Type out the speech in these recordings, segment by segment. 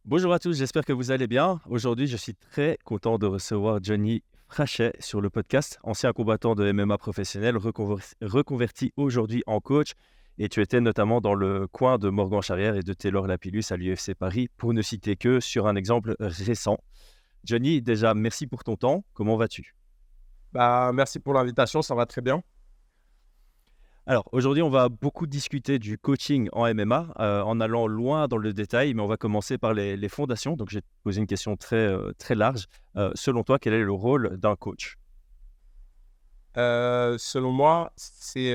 Bonjour à tous, j'espère que vous allez bien. Aujourd'hui, je suis très content de recevoir Johnny Frachet sur le podcast, ancien combattant de MMA professionnel, reconverti aujourd'hui en coach. Et tu étais notamment dans le coin de Morgan Charrière et de Taylor Lapillus à l'UFC Paris, pour ne citer que sur un exemple récent. Johnny, déjà, merci pour ton temps. Comment vas-tu? Merci pour l'invitation, ça va très bien. Alors, aujourd'hui, on va beaucoup discuter du coaching en MMA, en allant loin dans le détail, mais on va commencer par les fondations. Donc, je vais te poser une question très large. Selon toi, quel est le rôle d'un coach? Selon moi, c'est,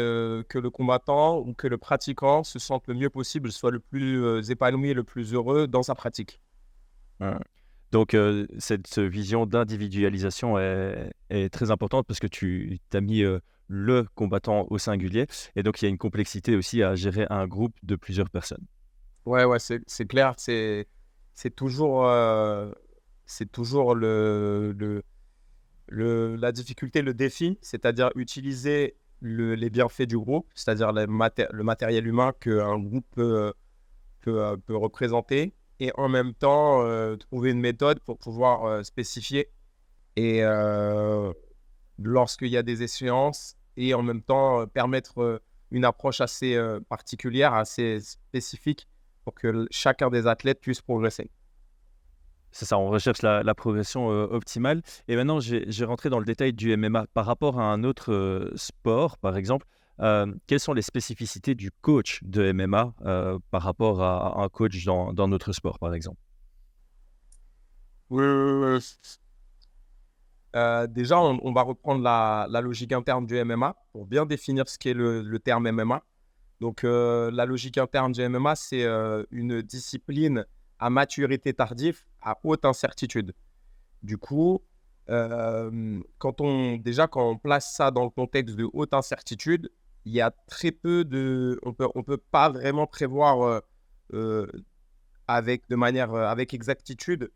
que le combattant ou que le pratiquant se sente le mieux possible, soit le plus, épanoui et le plus heureux dans sa pratique. Hein. Donc, cette vision d'individualisation est très importante parce que tu as mis le combattant au singulier. Et donc, il y a une complexité aussi à gérer un groupe de plusieurs personnes. Ouais, c'est clair, c'est toujours la difficulté, le défi, c'est-à-dire utiliser les bienfaits du groupe, c'est-à-dire le matériel humain qu'un groupe peut représenter et en même temps, trouver une méthode pour pouvoir, spécifier et lorsqu'il y a des échéances et en même temps, permettre, une approche assez, particulière, assez spécifique pour que chacun des athlètes puisse progresser. C'est ça, on recherche la progression, optimale. Et maintenant, je vais rentrer dans le détail du MMA. Par rapport à un autre, sport, par exemple, quelles sont les spécificités du coach de MMA, par rapport à un coach dans notre sport, par exemple? Oui, oui, oui. Déjà, on va reprendre la logique interne du MMA pour bien définir ce qu'est le terme MMA. Donc, la logique interne du MMA, c'est, une discipline à maturité tardive, à haute incertitude. Du coup, quand on place ça dans le contexte de haute incertitude, il y a très peu de on peut pas vraiment prévoir, heu, avec exactitude,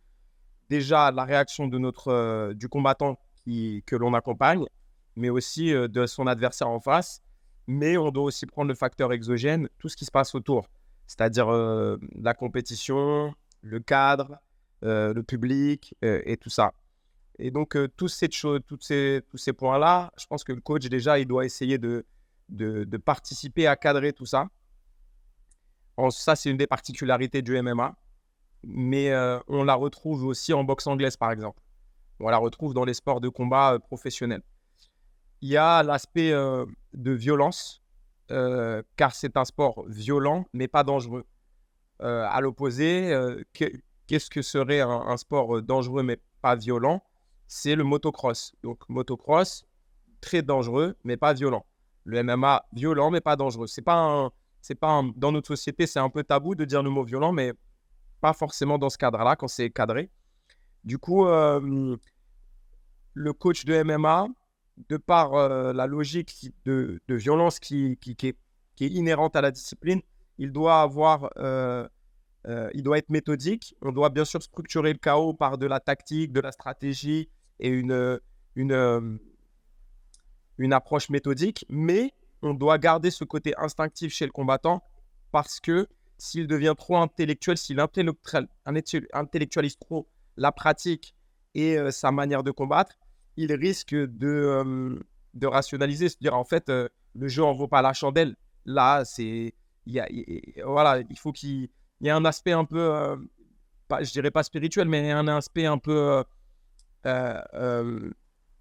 déjà la réaction du combattant que l'on accompagne, mais aussi, de son adversaire en face. Mais on doit aussi prendre le facteur exogène, tout ce qui se passe autour, c'est-à-dire, la compétition, le cadre, le public, et tout ça. Et donc, tous ces points-là, je pense que le coach déjà, il doit essayer de participer à cadrer tout ça. Ça, c'est une des particularités du MMA, mais on la retrouve aussi en boxe anglaise, par exemple. On la retrouve dans les sports de combat, professionnels. Il y a l'aspect, de violence, car c'est un sport violent, mais pas dangereux. À l'opposé, qu'est-ce que serait un sport, dangereux mais pas violent? C'est le motocross. Donc motocross, très dangereux, mais pas violent. Le MMA, violent, mais pas dangereux. C'est pas un dans notre société, c'est un peu tabou de dire le mot violent, mais pas forcément dans ce cadre-là, quand c'est cadré. Du coup, le coach de MMA, de par, la logique de violence qui est inhérente à la discipline, il doit avoir, il doit être méthodique. On doit bien sûr structurer le chaos par de la tactique, de la stratégie et une, une approche méthodique, mais on doit garder ce côté instinctif chez le combattant parce que s'il devient trop intellectuel, intellectualise trop la pratique et sa manière de combattre, il risque de rationaliser, se dire en fait, le jeu en vaut pas la chandelle. Là, voilà, il faut qu'il y ait un aspect un peu, je dirais pas spirituel, mais un aspect un peu euh, euh,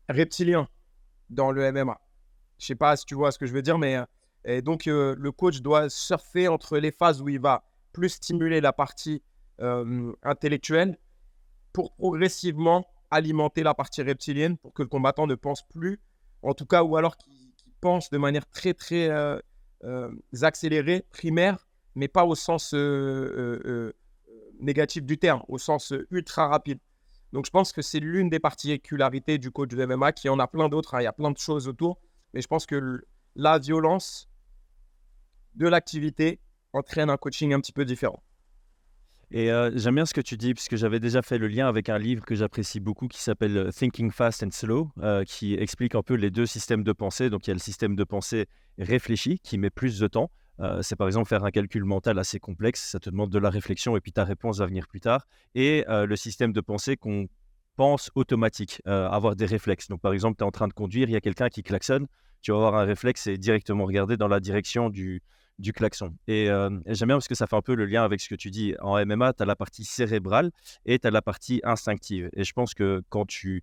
reptilien dans le MMA. Je sais pas si tu vois ce que je veux dire, mais et donc le coach doit surfer entre les phases où il va plus stimuler la partie intellectuelle pour progressivement alimenter la partie reptilienne pour que le combattant ne pense plus, en tout cas, ou alors qu'il pense de manière très accélérée, primaire, mais pas au sens négatif du terme, au sens ultra rapide. Donc je pense que c'est l'une des particularités du coach de MMA, qui en a plein d'autres, hein, il y a plein de choses autour, mais je pense que la violence de l'activité entraîne un coaching un petit peu différent. Et j'aime bien ce que tu dis, puisque j'avais déjà fait le lien avec un livre que j'apprécie beaucoup qui s'appelle Thinking Fast and Slow, qui explique un peu les deux systèmes de pensée. Donc, il y a le système de pensée réfléchi qui met plus de temps, C'est par exemple faire un calcul mental assez complexe, ça te demande de la réflexion et puis ta réponse va venir plus tard. Et le système de pensée qu'on pense automatique, avoir des réflexes. Donc par exemple, tu es en train de conduire, il y a quelqu'un qui klaxonne, tu vas avoir un réflexe et directement regarder dans la direction du klaxon. Et j'aime bien parce que ça fait un peu le lien avec ce que tu dis. En MMA, tu as la partie cérébrale et tu as la partie instinctive. Et je pense que quand tu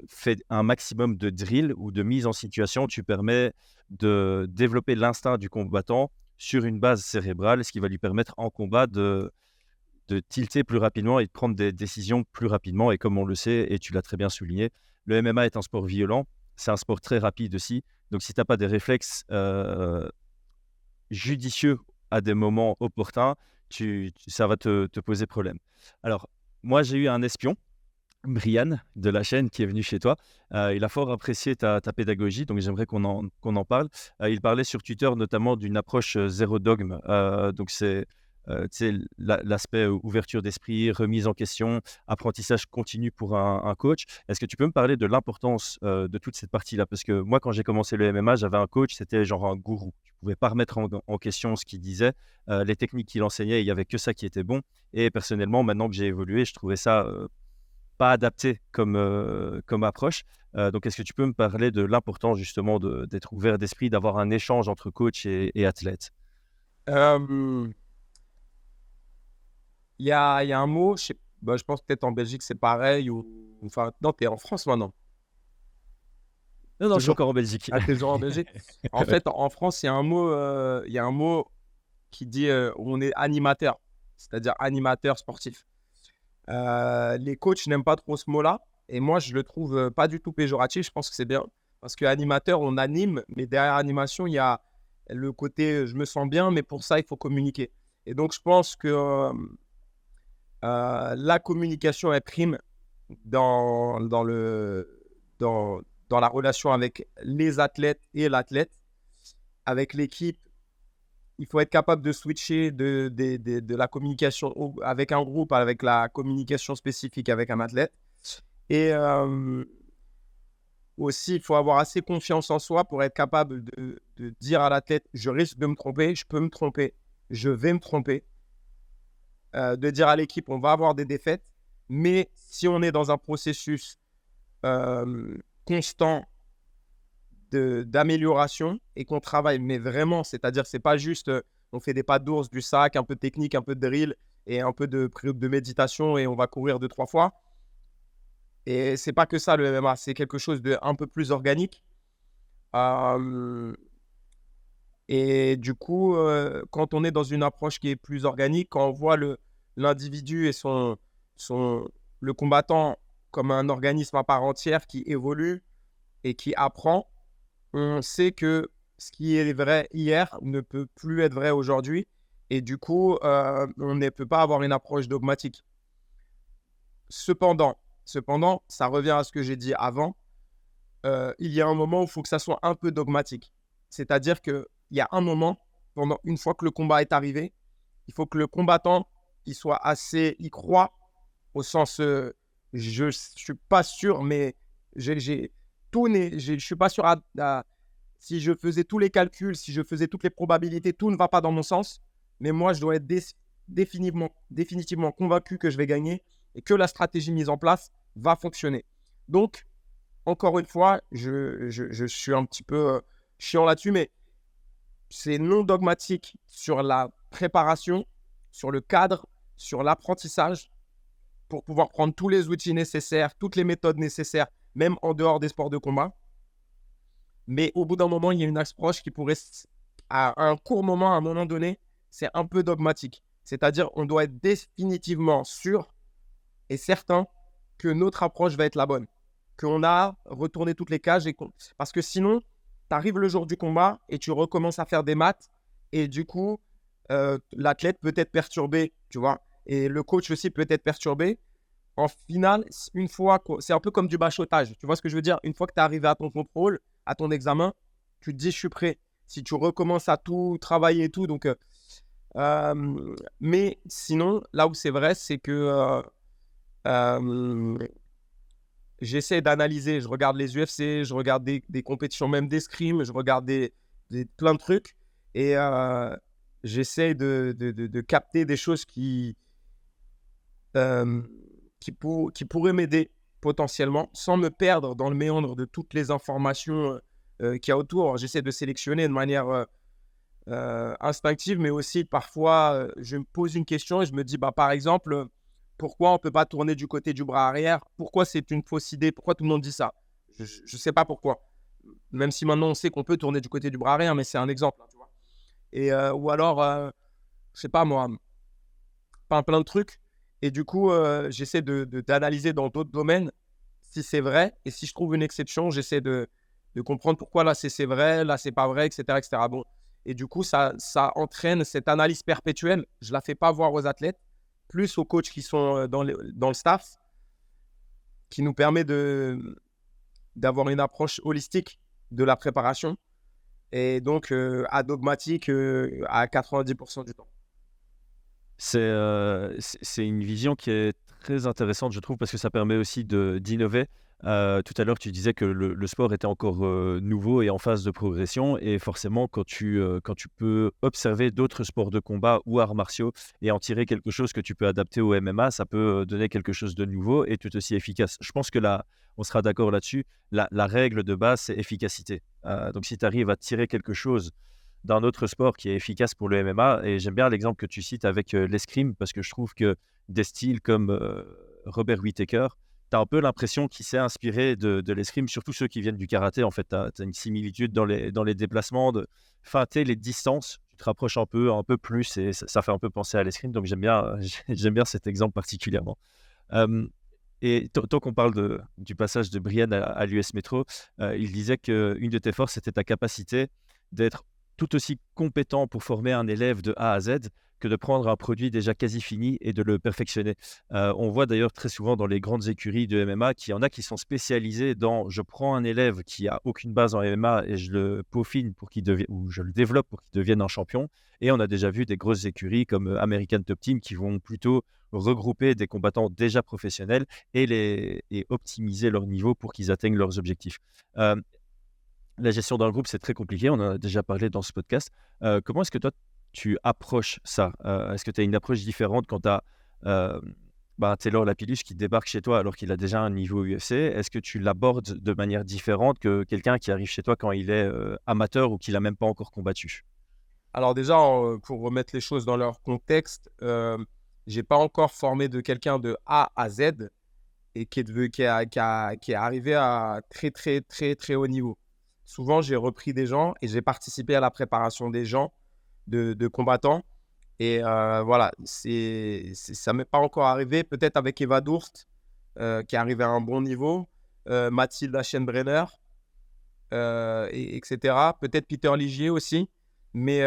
fais un maximum de drill ou de mise en situation, tu permets de développer l'instinct du combattant sur une base cérébrale, ce qui va lui permettre en combat de tilter plus rapidement et de prendre des décisions plus rapidement. Et comme on le sait, et tu l'as très bien souligné, le MMA est un sport violent, c'est un sport très rapide aussi. Donc si tu n'as pas des réflexes judicieux à des moments opportuns, ça va te poser problème. Alors, moi, j'ai eu un espion, Brian, de la chaîne, qui est venu chez toi. Il a fort apprécié ta pédagogie, donc j'aimerais qu'on en parle. Il parlait sur Twitter notamment d'une approche zéro dogme. Donc c'est tu sais, l'aspect ouverture d'esprit, remise en question, apprentissage continu pour un coach. Est-ce que tu peux me parler de l'importance de toute cette partie-là? Parce que moi, quand j'ai commencé le MMA, j'avais un coach, c'était genre un gourou. Tu ne pouvais pas remettre en question ce qu'il disait, les techniques qu'il enseignait, il n'y avait que ça qui était bon. Et personnellement, maintenant que j'ai évolué, je trouvais ça pas adapté comme approche. Donc, est-ce que tu peux me parler de l'importance justement d'être ouvert d'esprit, d'avoir un échange entre coach et athlète? Euh, Il y a un mot, je pense peut-être en Belgique c'est pareil, enfin, non, tu es en France maintenant. Non, non, je suis Toujours. encore en Belgique. Ah, t'es toujours en Belgique. En fait, en France, il y a un mot qui dit on est animateur, c'est-à-dire animateur sportif. Les coachs n'aiment pas trop ce mot-là, et moi, je le trouve pas du tout péjoratif. Je pense que c'est bien, parce que animateur, on anime, mais derrière animation, il y a le côté je me sens bien, mais pour ça, il faut communiquer. Et donc, je pense que la communication est prime dans la relation avec les athlètes et l'athlète. Avec l'équipe, il faut être capable de switcher de la communication avec un groupe, avec la communication spécifique avec un athlète. Et aussi, il faut avoir assez confiance en soi pour être capable de dire à l'athlète, je risque de me tromper, je peux me tromper, je vais me tromper. De dire à l'équipe, on va avoir des défaites, mais si on est dans un processus constant d'amélioration et qu'on travaille, mais vraiment, c'est-à-dire c'est pas juste on fait des pas d'ours, du sac, un peu de technique, un peu de drill et un peu de méditation et on va courir 2-3 fois. Et c'est pas que ça le MMA, c'est quelque chose de un peu plus organique. Euh, Et du coup, quand on est dans une approche qui est plus organique, quand on voit l'individu et le combattant comme un organisme à part entière qui évolue et qui apprend, on sait que ce qui est vrai hier ne peut plus être vrai aujourd'hui. Et du coup, on ne peut pas avoir une approche dogmatique. Cependant, ça revient à ce que j'ai dit avant. Il y a un moment où il faut que ça soit un peu dogmatique. C'est-à-dire qu'il y a un moment, une fois que le combat est arrivé, il faut que le combattant il croit au sens, je ne suis pas sûr, mais je ne suis pas sûr si je faisais tous les calculs, si je faisais toutes les probabilités, tout ne va pas dans mon sens. Mais moi, je dois être définitivement convaincu que je vais gagner et que la stratégie mise en place va fonctionner. Donc, encore une fois, je suis un petit peu chiant là-dessus, mais c'est non dogmatique sur la préparation, sur le cadre, sur l'apprentissage, pour pouvoir prendre tous les outils nécessaires, toutes les méthodes nécessaires, même en dehors des sports de combat. Mais au bout d'un moment, il y a une approche qui pourrait, à un court moment, à un moment donné, c'est un peu dogmatique. C'est-à-dire, on doit être définitivement sûr et certain que notre approche va être la bonne. Qu'on a retourné toutes les cages. Parce que sinon, tu arrives le jour du combat et tu recommences à faire des maths. Et du coup, l'athlète peut être perturbé, tu vois. Et le coach aussi peut être perturbé. En finale, c'est un peu comme du bachotage. Tu vois ce que je veux dire? Une fois que tu es arrivé à ton contrôle, à ton examen, tu te dis, je suis prêt. Si tu recommences à tout travailler et tout. Donc, mais sinon, là où c'est vrai, c'est que j'essaie d'analyser. Je regarde les UFC, je regarde des compétitions, même d'escrime, je regarde plein de trucs. Et j'essaie de capter des choses euh, qui pourraient m'aider potentiellement, sans me perdre dans le méandre de toutes les informations qu'il y a autour. J'essaie de sélectionner de manière instinctive, mais aussi parfois, je me pose une question et je me dis, bah, par exemple, pourquoi on ne peut pas tourner du côté du bras arrière? Pourquoi c'est une fausse idée? Pourquoi tout le monde dit ça? Je ne sais pas pourquoi. Même si maintenant on sait qu'on peut tourner du côté du bras arrière, mais c'est un exemple, hein, tu vois. Et, ou alors, je sais pas moi, plein de trucs. Et du coup, j'essaie d'analyser dans d'autres domaines si c'est vrai. Et si je trouve une exception, j'essaie de comprendre pourquoi là c'est vrai, là c'est pas vrai, etc., etc. Bon. Et du coup, ça entraîne cette analyse perpétuelle. Je la fais pas voir aux athlètes, plus aux coachs qui sont dans le staff, qui nous permet d'avoir une approche holistique de la préparation et donc adogmatique à 90% du temps. C'est une vision qui est très intéressante, je trouve, parce que ça permet aussi d'innover. Tout à l'heure, tu disais que le sport était encore nouveau et en phase de progression. Et forcément, quand tu peux observer d'autres sports de combat ou arts martiaux et en tirer quelque chose que tu peux adapter au MMA, ça peut donner quelque chose de nouveau et tout aussi efficace. Je pense que là, on sera d'accord là-dessus. La règle de base, c'est efficacité. Donc, si tu arrives à tirer quelque chose d'un autre sport qui est efficace pour le MMA. Et j'aime bien l'exemple que tu cites avec l'escrime, parce que je trouve que des styles comme Robert Whittaker, tu as un peu l'impression qu'il s'est inspiré de l'escrime, surtout ceux qui viennent du karaté. En fait, tu as une similitude dans les déplacements, de feinter les distances. Tu te rapproches un peu plus et ça fait un peu penser à l'escrime. Donc j'aime bien, j'aime bien cet exemple particulièrement. Euh, et tant qu'on parle du passage de Brian à l'US Metro, il disait qu'une de tes forces, c'était ta capacité d'être tout aussi compétent pour former un élève de A à Z que de prendre un produit déjà quasi fini et de le perfectionner. On voit d'ailleurs très souvent dans les grandes écuries de MMA qu'il y en a qui sont spécialisés dans je prends un élève qui a aucune base en MMA et je le peaufine pour qu'il devienne, ou je le développe pour qu'il devienne un champion. Et on a déjà vu des grosses écuries comme American Top Team qui vont plutôt regrouper des combattants déjà professionnels et optimiser leur niveau pour qu'ils atteignent leurs objectifs. Euh, la gestion d'un groupe, c'est très compliqué. On en a déjà parlé dans ce podcast. Comment est-ce que toi, tu approches ça? Est-ce que tu as une approche différente quand tu as Taylor Lapillus qui débarque chez toi alors qu'il a déjà un niveau UFC? Est-ce que tu l'abordes de manière différente que quelqu'un qui arrive chez toi quand il est amateur ou qu'il n'a même pas encore combattu? Alors déjà, pour remettre les choses dans leur contexte, j'ai pas encore formé de quelqu'un de A à Z et qui est arrivé à très, très, très, très haut niveau. Souvent, j'ai repris des gens et j'ai participé à la préparation des gens, de combattants. Et voilà, ça m'est pas encore arrivé. Peut-être avec Eva Durst, qui est arrivé à un bon niveau, Mathilde Aschenbrenner, etc. Peut-être Peter Ligier aussi. Mais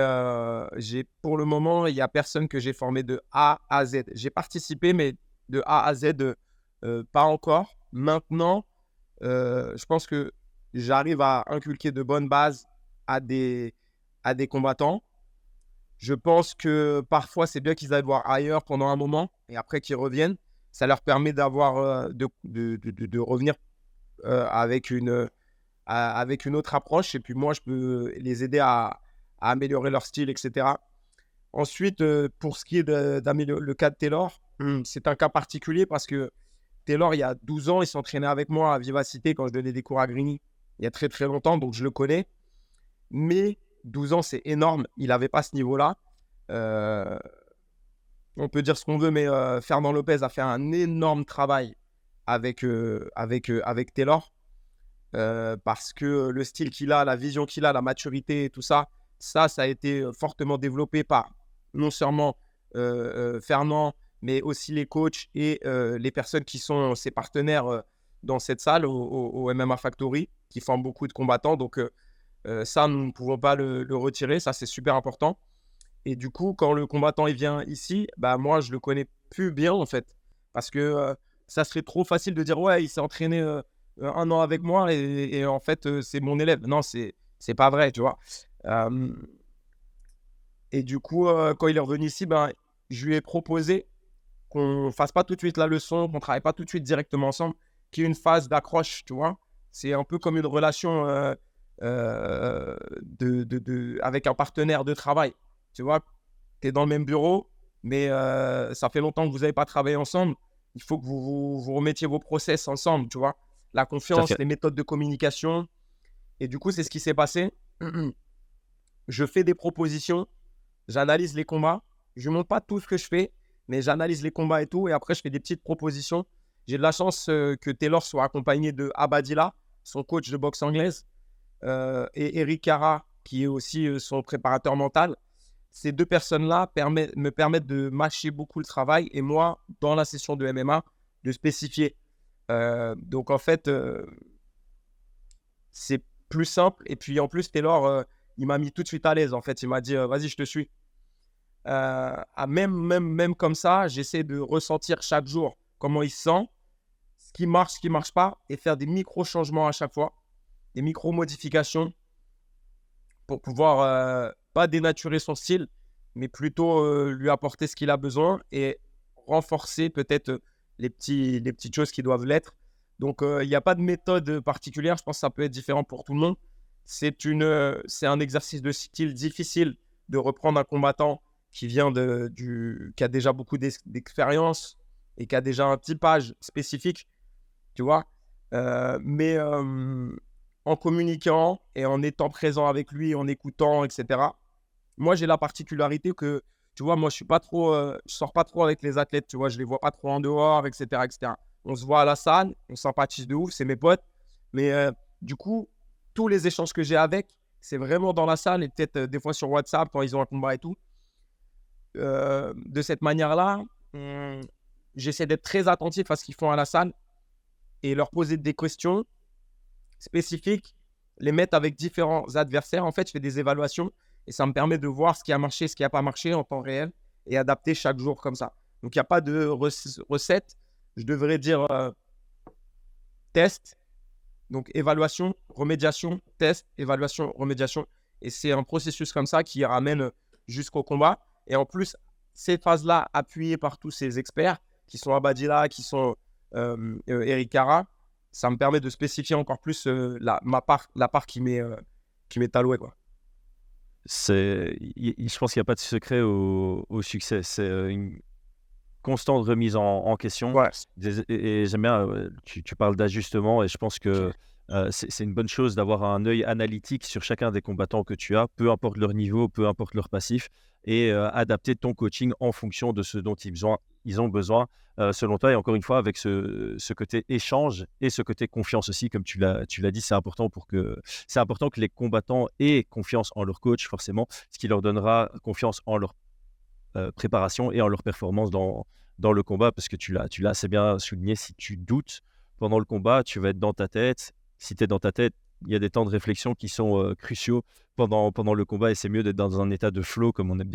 pour le moment, il n'y a personne que j'ai formé de A à Z. J'ai participé, mais de A à Z, pas encore. Maintenant, je pense que j'arrive à inculquer de bonnes bases à des combattants. Je pense que parfois, c'est bien qu'ils aillent voir ailleurs pendant un moment et après qu'ils reviennent. Ça leur permet de revenir avec une autre approche. Et puis moi, je peux les aider à améliorer leur style, etc. Ensuite, pour ce qui est d'améliorer le cas de Taylor, c'est un cas particulier parce que Taylor, il y a 12 ans, il s'entraînait avec moi à Vivacité quand je donnais des cours à Grigny. Il y a très très longtemps, donc je le connais. Mais 12 ans, c'est énorme. Il n'avait pas ce niveau-là. On peut dire ce qu'on veut, mais Fernand Lopez a fait un énorme travail avec Taylor. Parce que le style qu'il a, la vision qu'il a, la maturité, tout ça, ça a été fortement développé par non seulement Fernand, mais aussi les coachs et les personnes qui sont ses partenaires dans cette salle, au MMA Factory, qui forment beaucoup de combattants. Donc ça, nous ne pouvons pas le retirer, ça c'est super important. Et du coup, quand le combattant il vient ici, bah, moi je le connais plus bien en fait, parce que ça serait trop facile de dire ouais, il s'est entraîné un an avec moi et en fait c'est mon élève. Non, c'est pas vrai, tu vois. Et du coup, quand il est revenu ici, ben, je lui ai proposé qu'on fasse pas tout de suite la leçon, qu'on travaille pas tout de suite directement ensemble, qu'il y ait une phase d'accroche, tu vois. C'est un peu comme une relation avec un partenaire de travail. Tu vois, tu es dans le même bureau, mais ça fait longtemps que vous n'avez pas travaillé ensemble. Il faut que vous remettiez vos process ensemble, tu vois. La Tout à confiance, fait. les méthodes de communication. Et du coup, c'est ce qui s'est passé. Je fais des propositions, j'analyse les combats. Je ne montre pas tout ce que je fais, mais j'analyse les combats et tout. Et après, je fais des petites propositions. J'ai de la chance que Taylor soit accompagné de Abadila, son coach de boxe anglaise, et Eric Cara, qui est aussi son préparateur mental. Ces deux personnes-là me permettent de mâcher beaucoup le travail et moi, dans la session de MMA, de spécifier. Donc, en fait, c'est plus simple. Et puis, en plus, Taylor, il m'a mis tout de suite à l'aise. En fait, il m'a dit, vas-y, je te suis. Même comme ça, j'essaie de ressentir chaque jour comment il se sent, ce qui marche pas, et faire des micro-changements à chaque fois, des micro-modifications pour pouvoir pas dénaturer son style, mais plutôt lui apporter ce qu'il a besoin et renforcer peut-être les petites choses qui doivent l'être. Donc, il n'y a pas de méthode particulière. Je pense que ça peut être différent pour tout le monde. C'est un exercice de style difficile de reprendre un combattant qui qui a déjà beaucoup d'expérience et qui a déjà un typage spécifique, tu vois. Mais en communiquant et en étant présent avec lui, en écoutant, etc. Moi, j'ai la particularité que, tu vois, moi, je sors pas trop avec les athlètes, tu vois, je les vois pas trop en dehors, etc., etc. On se voit à la salle, on sympathise de ouf, c'est mes potes. Mais du coup, tous les échanges que j'ai avec, c'est vraiment dans la salle et peut-être des fois sur WhatsApp quand ils ont un combat et tout. De cette manière-là, j'essaie d'être très attentif à ce qu'ils font à la salle et leur poser des questions spécifiques, les mettre avec différents adversaires. En fait, je fais des évaluations et ça me permet de voir ce qui a marché, ce qui n'a pas marché en temps réel et adapter chaque jour comme ça. Donc, il n'y a pas de recette. Je devrais dire test, donc évaluation, remédiation, test, évaluation, remédiation. Et c'est un processus comme ça qui ramène jusqu'au combat. Et en plus, ces phases-là, appuyées par tous ces experts, qui sont Abadila, qui sont Eric Cara, ça me permet de spécifier encore plus la part qui m'est allouée, quoi. Je pense qu'il n'y a pas de secret au succès. C'est une constante remise en question. Ouais. Et j'aime bien, tu parles d'ajustement et je pense que c'est une bonne chose d'avoir un œil analytique sur chacun des combattants que tu as, peu importe leur niveau, peu importe leur passif, et adapter ton coaching en fonction de ce dont ils ont besoin selon toi. Et encore une fois, avec ce côté échange et ce côté confiance aussi, comme tu l'as dit, c'est important que les combattants aient confiance en leur coach, forcément, ce qui leur donnera confiance en leur préparation et en leur performance dans le combat, parce que tu l'as assez bien souligné, si tu doutes pendant le combat, tu vas être dans ta tête. Si tu es dans ta tête, il y a des temps de réflexion qui sont cruciaux pendant le combat et c'est mieux d'être dans un état de flow, comme on aime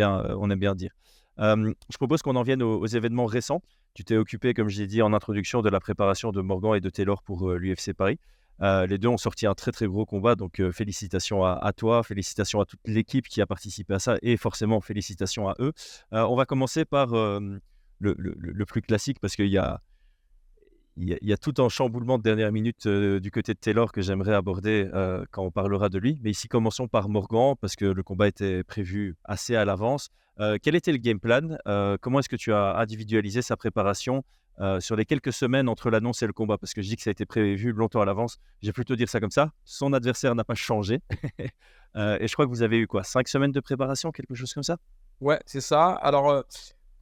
bien dire. Je propose qu'on en vienne aux événements récents. Tu t'es occupé, comme je l'ai dit en introduction, de la préparation de Morgan et de Taylor pour l'UFC Paris. Les deux ont sorti un très très gros combat, donc félicitations à toi, félicitations à toute l'équipe qui a participé à ça et forcément félicitations à eux. On va commencer par le plus classique parce qu'il y a tout un chamboulement de dernière minute du côté de Taylor que j'aimerais aborder quand on parlera de lui. Mais ici, commençons par Morgan parce que le combat était prévu assez à l'avance. Quel était le game plan? Comment est-ce que tu as individualisé sa préparation sur les quelques semaines entre l'annonce et le combat? Parce que je dis que ça a été prévu longtemps à l'avance. J'ai plutôt dire ça comme ça. Son adversaire n'a pas changé. Et je crois que vous avez eu quoi? 5 semaines de préparation, quelque chose comme ça? Ouais, c'est ça. Alors,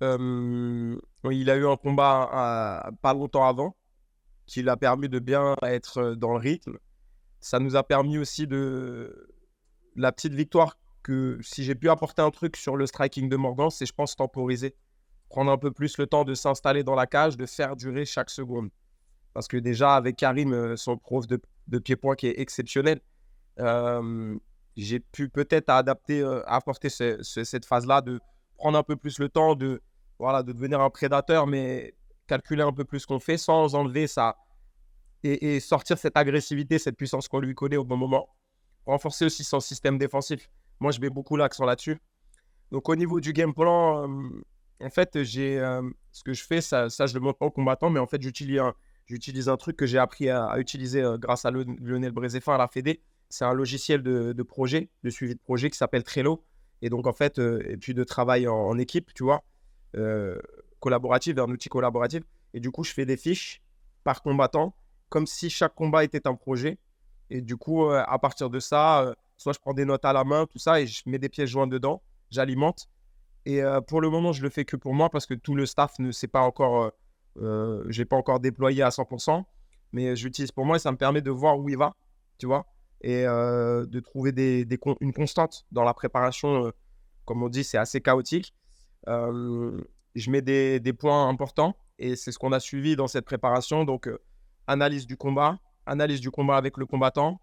il a eu un combat pas longtemps avant qui l'a permis de bien être dans le rythme. Ça nous a permis aussi la petite victoire que si j'ai pu apporter un truc sur le striking de Morgan, c'est je pense temporiser. Prendre un peu plus le temps de s'installer dans la cage, de faire durer chaque seconde. Parce que déjà, avec Karim, son prof de pied-point qui est exceptionnel, j'ai pu peut-être apporter cette phase-là de prendre un peu plus le temps de devenir un prédateur, mais calculer un peu plus ce qu'on fait sans enlever ça et sortir cette agressivité, cette puissance qu'on lui connaît au bon moment. Renforcer aussi son système défensif. Moi, je mets beaucoup l'accent là-dessus. Donc, au niveau du game plan, en fait, ce que je fais, ça je le montre pas aux combattants, mais en fait, j'utilise un truc que j'ai appris à utiliser grâce à Lionel Brézéfin à la Fédé. c'est un logiciel de projet, de suivi de projet qui s'appelle Trello. Et donc, en fait, et puis de travail en équipe, tu vois, collaborative, un outil collaboratif. Et du coup, je fais des fiches par combattant, comme si chaque combat était un projet. Et du coup, à partir de ça, soit je prends des notes à la main, tout ça, et je mets des pièces jointes dedans, j'alimente. Et pour le moment, je le fais que pour moi parce que tout le staff ne sait pas encore, je l'ai pas encore déployé à 100%, mais j'utilise pour moi et ça me permet de voir où il va, tu vois, et de trouver une constante dans la préparation. Comme on dit, c'est assez chaotique. Je mets des points importants et c'est ce qu'on a suivi dans cette préparation. Donc, analyse du combat avec le combattant,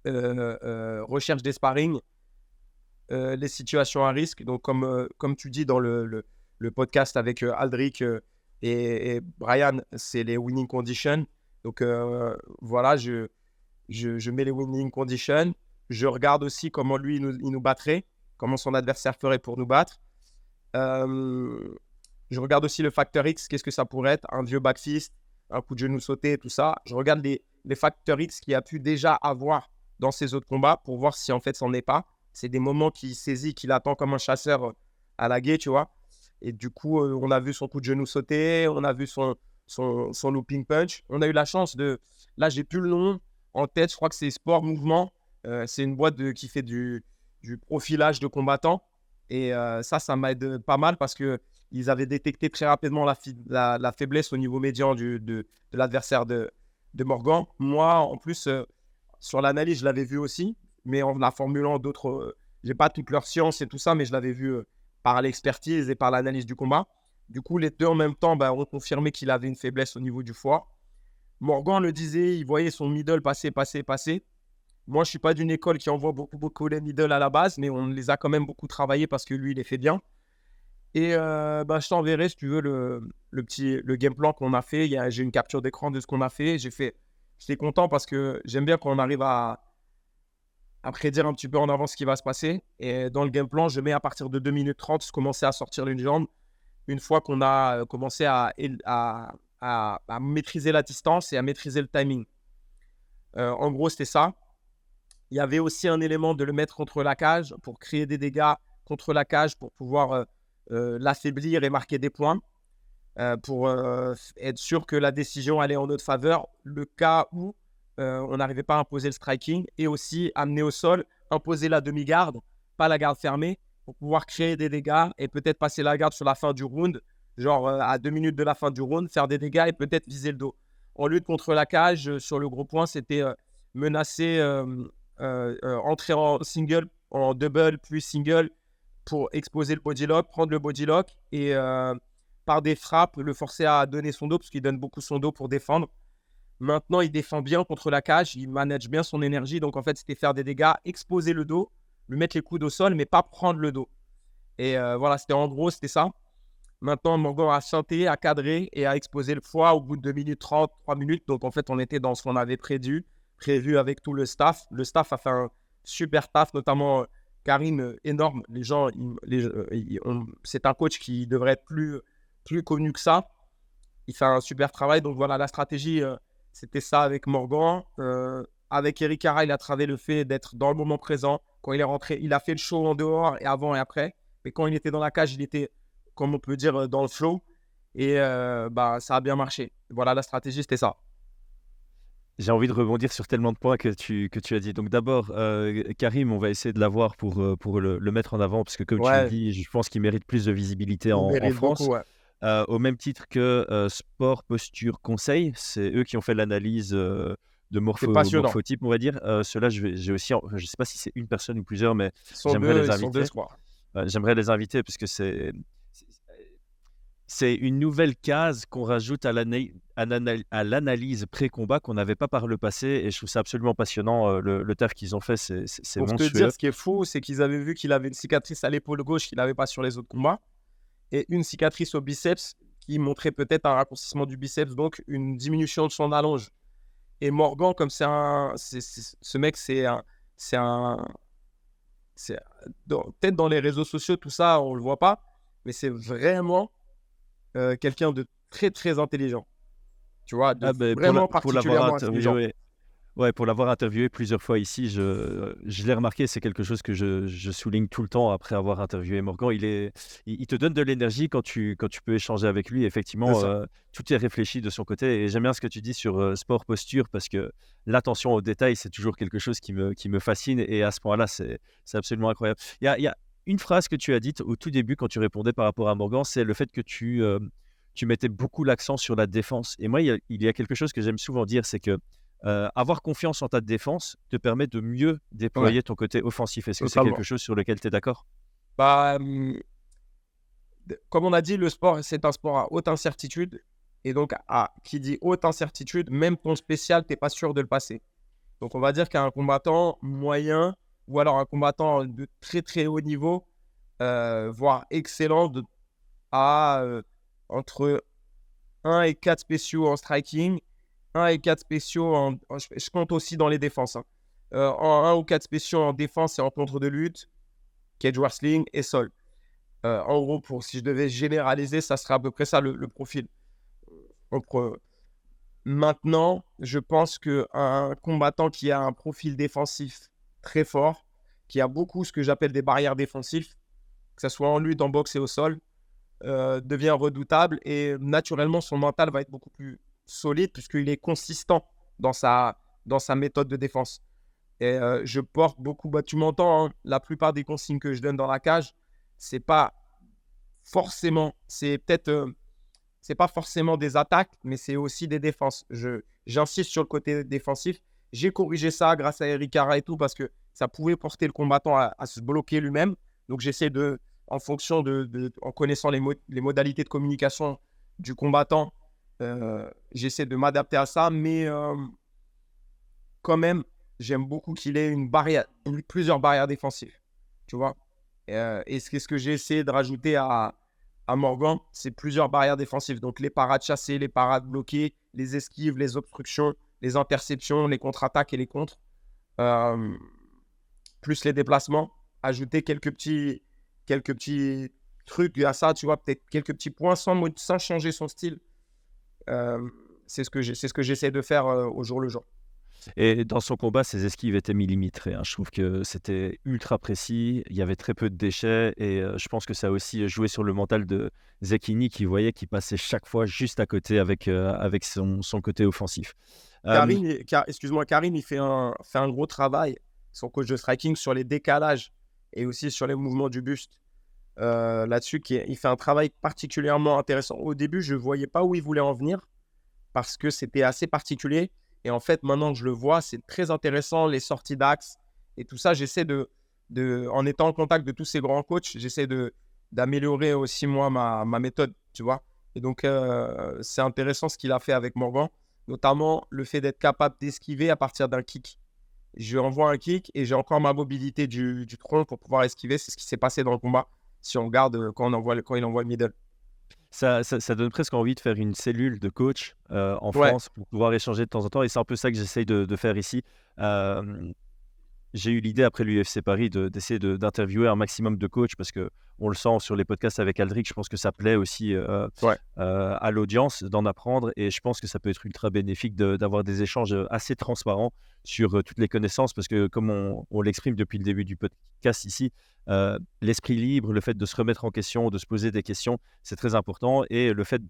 recherche des sparring, les situations à risque. Donc, comme tu dis dans le podcast avec Aldric et Brian, c'est les winning conditions. Donc, voilà, je mets les winning conditions. Je regarde aussi comment lui, il nous battrait, comment son adversaire ferait pour nous battre. Je regarde aussi le facteur X, qu'est-ce que ça pourrait être, un vieux back fist, un coup de genou sauté, tout ça. Je regarde les facteurs X qu'il a pu déjà avoir dans ses autres combats pour voir si en fait c'en est pas. C'est des moments qu'il saisit, qu'il attend comme un chasseur à la guet, tu vois. Et du coup, on a vu son coup de genou sauté, on a vu son looping punch. On a eu la chance de... Là, j'ai plus le nom en tête, je crois que c'est Sport Mouvement. C'est une boîte qui fait du profilage de combattants. Et ça m'aide pas mal parce qu'ils avaient détecté très rapidement la faiblesse au niveau médian de l'adversaire de Morgan. Moi, en plus, sur l'analyse, je l'avais vu aussi, mais en la formulant d'autres... j'ai pas toute leur science et tout ça, mais je l'avais vu par l'expertise et par l'analyse du combat. Du coup, les deux en même temps ont confirmé qu'il avait une faiblesse au niveau du foie. Morgan le disait, il voyait son middle passer. Moi, je ne suis pas d'une école qui envoie beaucoup les middle à la base, mais on les a quand même beaucoup travaillés parce que lui, il les fait bien. Et je t'enverrai, si tu veux, le game plan qu'on a fait. J'ai une capture d'écran de ce qu'on a fait. J'étais content parce que j'aime bien quand on arrive à prédire un petit peu en avance ce qui va se passer. Et dans le game plan, je mets à partir de 2 minutes 30, commencer à sortir une jambe. Une fois qu'on a commencé à maîtriser la distance et à maîtriser le timing. En gros, c'était ça. Il y avait aussi un élément de le mettre contre la cage pour créer des dégâts contre la cage pour pouvoir l'affaiblir et marquer des points pour être sûr que la décision allait en notre faveur le cas où on n'arrivait pas à imposer le striking et aussi amener au sol, imposer la demi-garde, pas la garde fermée pour pouvoir créer des dégâts et peut-être passer la garde sur la fin du round, genre à 2 minutes de la fin du round, faire des dégâts et peut-être viser le dos. En lutte contre la cage, sur le gros point, c'était menacer... entrer en single, en double, puis single pour exposer le bodylock, prendre le bodylock et par des frappes, le forcer à donner son dos parce qu'il donne beaucoup son dos pour défendre. Maintenant, il défend bien contre la cage, il manage bien son énergie. Donc, en fait, c'était faire des dégâts, exposer le dos, lui mettre les coudes au sol, mais pas prendre le dos. Et voilà, c'était ça. Maintenant, Morgan a chanté, a cadré et a exposé le foie au bout de 2 minutes 30, 3 minutes. Donc, en fait, on était dans ce qu'on avait prévu avec tout le staff. Le staff a fait un super taf, notamment Karim, énorme. Les gens, c'est un coach qui devrait être plus connu que ça. Il fait un super travail. Donc voilà, la stratégie, c'était ça avec Morgan. Avec Eric Cara, il a travaillé le fait d'être dans le moment présent. Quand il est rentré, il a fait le show en dehors et avant et après. Mais quand il était dans la cage, il était, comme on peut dire, dans le flow. Et ça a bien marché. Voilà, la stratégie, c'était ça. J'ai envie de rebondir sur tellement de points que tu as dit. Donc d'abord, Karim, on va essayer de l'avoir pour le mettre en avant, parce que comme tu le dis, je pense qu'il mérite plus de visibilité en France. Beaucoup, ouais. Au même titre que Sport Posture Conseil, c'est eux qui ont fait l'analyse de morphotype, on va dire. Ceux-là, j'ai aussi, je ne sais pas si c'est une personne ou plusieurs, mais j'aimerais les inviter. Ils sont deux, je crois. J'aimerais les inviter parce que c'est une nouvelle case qu'on rajoute à l'analyse pré-combat qu'on n'avait pas par le passé, et je trouve ça absolument passionnant. Le taf qu'ils ont fait, c'est monstrueux. Pour te dire, ce qui est fou, c'est qu'ils avaient vu qu'il avait une cicatrice à l'épaule gauche qu'il n'avait pas sur les autres combats, et une cicatrice au biceps qui montrait peut-être un raccourciment du biceps, donc une diminution de son allonge. Et Morgan, comme ce mec, peut-être dans les réseaux sociaux, tout ça, on le voit pas, mais c'est vraiment quelqu'un de très très intelligent, tu vois, vraiment particulièrement intelligent. Ouais, pour l'avoir interviewé plusieurs fois ici, je l'ai remarqué, c'est quelque chose que je souligne tout le temps après avoir interviewé Morgan. Il te donne de l'énergie quand tu peux échanger avec lui. C'est Effectivement, ça. tout est réfléchi de son côté et j'aime bien ce que tu dis sur, sport posture parce que l'attention aux détails, c'est toujours quelque chose qui me fascine et à ce point-là, c'est absolument incroyable. Il y a une phrase que tu as dite au tout début quand tu répondais par rapport à Morgan, c'est le fait que tu mettais beaucoup l'accent sur la défense et moi, il y a quelque chose que j'aime souvent dire, c'est que avoir confiance en ta défense te permet de mieux Ouais, déployer ton côté offensif. Est-ce que c'est quelque totalement. chose sur lequel tu es d'accord? Bah, comme on a dit, le sport, c'est un sport à haute incertitude. Et donc, qui dit haute incertitude, même ton spécial, tu n'es pas sûr de le passer. Donc, on va dire qu'un combattant moyen ou alors un combattant de très très haut niveau, voire excellent, a entre un et 4 spéciaux en striking, un et 4 spéciaux je compte aussi dans les défenses, hein. En 1 ou 4 spéciaux en défense et en contre de lutte, cage wrestling et sol. En gros, si je devais généraliser, ça serait à peu près ça le profil. Donc, maintenant, je pense qu'un combattant qui a un profil défensif très fort, qui a beaucoup ce que j'appelle des barrières défensives, que ce soit en lutte, en boxe et au sol, devient redoutable et naturellement, son mental va être beaucoup plus solide puisqu'il est consistant dans sa méthode de défense. Et je porte beaucoup, bah, tu m'entends, hein, la plupart des consignes que je donne dans la cage, c'est pas forcément, c'est pas forcément des attaques, mais c'est aussi des défenses. J'insiste sur le côté défensif. J'ai corrigé ça grâce à Eric Cara et tout parce que ça pouvait porter le combattant à se bloquer lui-même. Donc j'essaie en fonction en connaissant les modalités de communication du combattant, j'essaie de m'adapter à ça, mais quand même, j'aime beaucoup qu'il ait plusieurs barrières défensives, tu vois. Et c'est ce que j'ai essayé de rajouter à Morgan, c'est plusieurs barrières défensives. Donc les parades chassées, les parades bloquées, les esquives, les obstructions, les interceptions, les contre-attaques et les contres, euh, plus les déplacements. Ajouter quelques petits trucs à ça, tu vois, peut-être quelques petits points sans changer son style. Euh, c'est ce que j'essaie de faire au jour le jour. Et dans son combat, ses esquives étaient millimétrées, hein. Je trouve que c'était ultra précis, il y avait très peu de déchets et je pense que ça a aussi joué sur le mental de Zekini qui voyait qu'il passait chaque fois juste à côté avec son côté offensif. Hem, Excuse-moi, Karine, il fait un gros travail, son coach de striking, sur les décalages et aussi sur les mouvements du buste. Là-dessus, il fait un travail particulièrement intéressant. Au début, je ne voyais pas où il voulait en venir parce que c'était assez particulier. Et en fait, maintenant que je le vois, c'est très intéressant, les sorties d'axe et tout ça. J'essaie en étant en contact de tous ces grands coachs, j'essaie d'améliorer aussi moi ma méthode, tu vois. Et donc, c'est intéressant ce qu'il a fait avec Morgan, notamment le fait d'être capable d'esquiver à partir d'un kick. Je envoie un kick et j'ai encore ma mobilité du tronc pour pouvoir esquiver. C'est ce qui s'est passé dans le combat si on regarde quand il envoie le middle. ça donne presque envie de faire une cellule de coach, en Ouais, France pour pouvoir échanger de temps en temps et c'est un peu ça que j'essaye de faire ici. Hem J'ai eu l'idée après l'UFC Paris d'essayer d'interviewer un maximum de coachs parce que on le sent sur les podcasts avec Aldric. Je pense que ça plaît aussi, ouais. à l'audience d'en apprendre et je pense que ça peut être ultra bénéfique d'avoir des échanges, assez transparents sur, toutes les connaissances parce que comme on l'exprime depuis le début du podcast ici, l'esprit libre, le fait de se remettre en question, de se poser des questions, c'est très important et le fait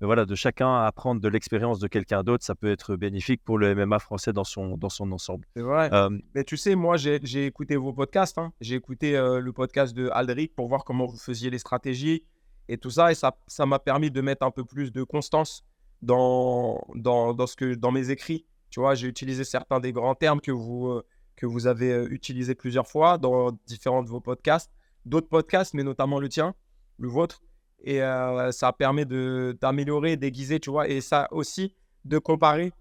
voilà, de chacun apprendre de l'expérience de quelqu'un d'autre, ça peut être bénéfique pour le MMA français dans son ensemble. C'est vrai. Hem Mais tu sais, moi, j'ai écouté vos podcasts, hein. J'ai écouté le podcast de Aldric pour voir comment vous faisiez les stratégies et tout ça. Et ça m'a permis de mettre un peu plus de constance dans mes écrits. Tu vois, j'ai utilisé certains des grands termes que vous avez utilisés plusieurs fois dans différents de vos podcasts. D'autres podcasts, mais notamment le tien, le vôtre. Et ça permet d'améliorer, d'aiguiser, tu vois. Et ça aussi, de comparer.